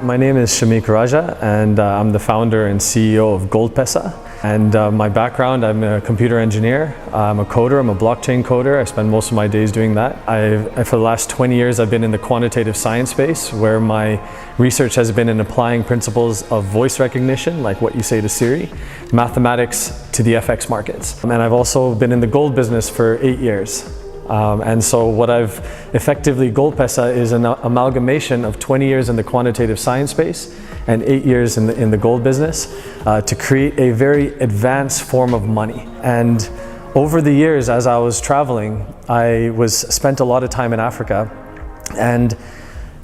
My name is Shamik and I'm the founder and CEO of Goldpesa. And my background, I'm a computer engineer, I'm a coder, I'm a blockchain coder. I spend most of my days doing that. For the last 20 years, I've been in the quantitative science space, where my research has been in applying principles of voice recognition, like what you say to Siri, mathematics to the FX markets. And I've also been in the gold business for 8 years. And so what I've effectively, Goldpesa is an amalgamation of 20 years in the quantitative science space and 8 years in the gold business to create a very advanced form of money. And over the years, as I was traveling, I spent a lot of time in Africa. And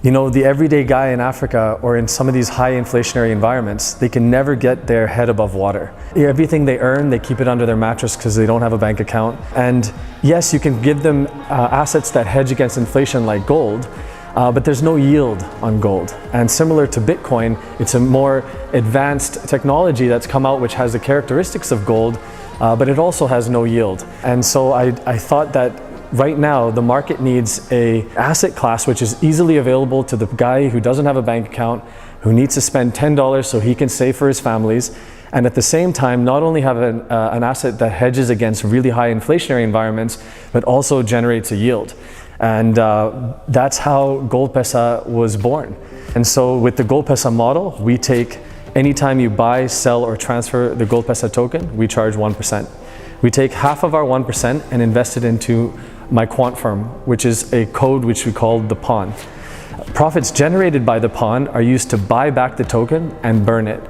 you know, the everyday guy in Africa or in some of these high inflationary environments, they can never get their head above water. Everything they earn, they keep it under their mattress because they don't have a bank account. And yes, you can give them assets that hedge against inflation like gold, but there's no yield on gold. And similar to Bitcoin, it's a more advanced technology that's come out which has the characteristics of gold, but it also has no yield. And so I thought that right now, the market needs an asset class which is easily available to the guy who doesn't have a bank account, who needs to spend $10 so he can save for his families, and at the same time, not only have an asset that hedges against really high inflationary environments, but also generates a yield. And that's how Goldpesa was born. And so with the Goldpesa model, we take, anytime you buy, sell, or transfer the Goldpesa token, we charge 1%. We take half of our 1% and invest it into my quant firm, which is a code which we call the pawn. Profits generated by the pawn are used to buy back the token and burn it.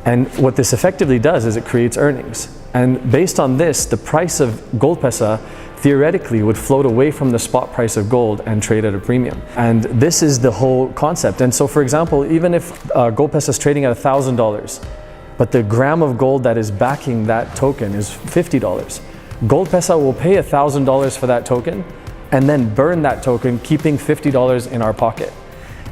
And what this effectively does is it creates earnings. And based on this, the price of Goldpesa theoretically would float away from the spot price of gold and trade at a premium. And this is the whole concept. And so for example, even if Goldpesa is trading at $1,000, but the gram of gold that is backing that token is $50, Goldpesa will pay $1,000 for that token and then burn that token, keeping $50 in our pocket.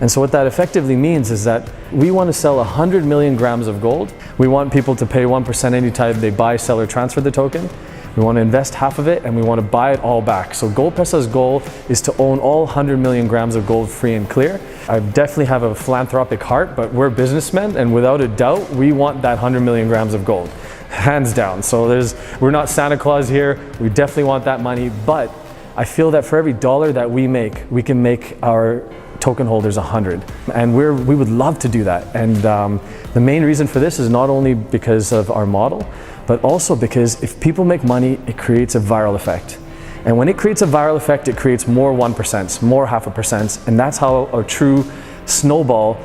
And so what that effectively means is that we want to sell 100 million grams of gold. We want people to pay 1% anytime they buy, sell, or transfer the token. We want to invest half of it and we want to buy it all back. So Goldpesa's goal is to own all 100 million grams of gold free and clear. I definitely have a philanthropic heart, but we're businessmen, and without a doubt, we want that 100 million grams of gold. Hands down. So we're not Santa Claus here. We definitely want that money, but I feel that for every dollar that we make, we can make our token holders 100. And we would love to do that. And the main reason for this is not only because of our model, but also because if people make money, it creates a viral effect. And when it creates a viral effect, it creates more 1%, more 0.5%, and that's how a true snowball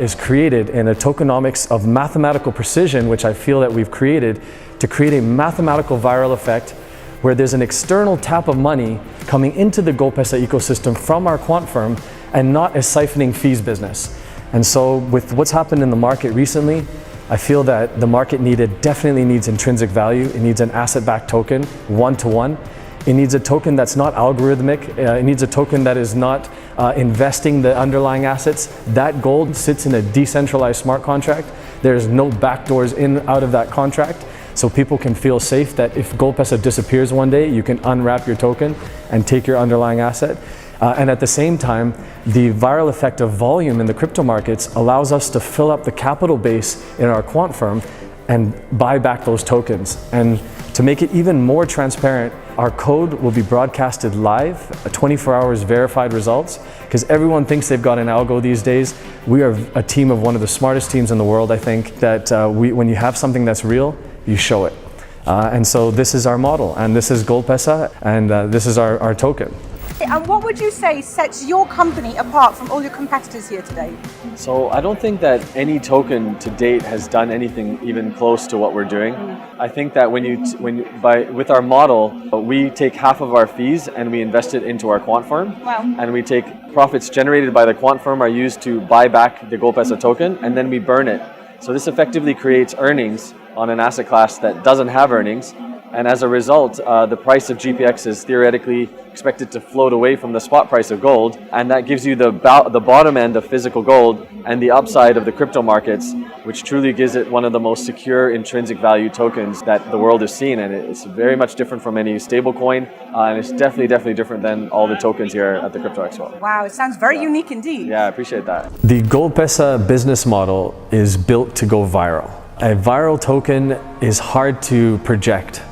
is created in a tokenomics of mathematical precision, which I feel that we've created to create a mathematical viral effect where there's an external tap of money coming into the Goldpesa ecosystem from our quant firm and not a siphoning fees business. And so with what's happened in the market recently, I feel that the market definitely needs intrinsic value. It needs an asset-backed token, one-to-one. It needs a token that's not algorithmic. It needs a token that is not investing the underlying assets. That gold sits in a decentralized smart contract. There's no backdoors in out of that contract. So people can feel safe that if Goldpesa disappears one day, you can unwrap your token and take your underlying asset. And at the same time, the viral effect of volume in the crypto markets allows us to fill up the capital base in our quant firm and buy back those tokens. And to make it even more transparent, our code will be broadcasted live, 24 hours verified results, because everyone thinks they've got an algo these days. We are a team of one of the smartest teams in the world, I think, that when you have something that's real, you show it. And so this is our model, and this is Goldpesa, and this is our token. And what would you say sets your company apart from all your competitors here today? So I don't think that any token to date has done anything even close to what we're doing. I think that with our model, we take half of our fees and we invest it into our quant firm. Wow. And we take profits generated by the quant firm are used to buy back the Goldpesa token, and then we burn it. So this effectively creates earnings on an asset class that doesn't have earnings, And as a result, the price of GPX is theoretically expected to float away from the spot price of gold, and that gives you the bottom end of physical gold and the upside of the crypto markets, which truly gives it one of the most secure intrinsic value tokens that the world has seen. And it's very much different from any stable coin, and it's definitely different than all the tokens here at the Crypto Expo. Wow, it sounds very unique indeed. Yeah, I appreciate that. The Goldpesa business model is built to go viral. A viral token is hard to project.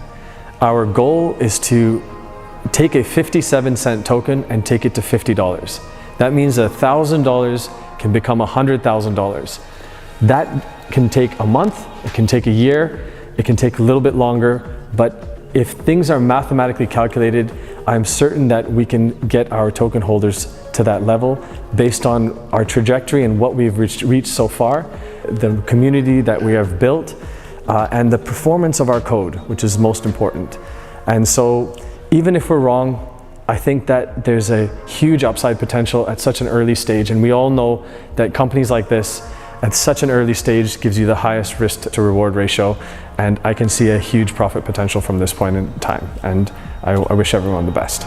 Our goal is to take a 57-cent token and take it to $50. That means $1,000 can become $100,000. That can take a month, it can take a year, it can take a little bit longer, but if things are mathematically calculated, I'm certain that we can get our token holders to that level based on our trajectory and what we've reached so far, the community that we have built, and the performance of our code, which is most important. And so even if we're wrong, I think that there's a huge upside potential at such an early stage, and we all know that companies like this at such an early stage gives you the highest risk to reward ratio, and I can see a huge profit potential from this point in time, and I wish everyone the best.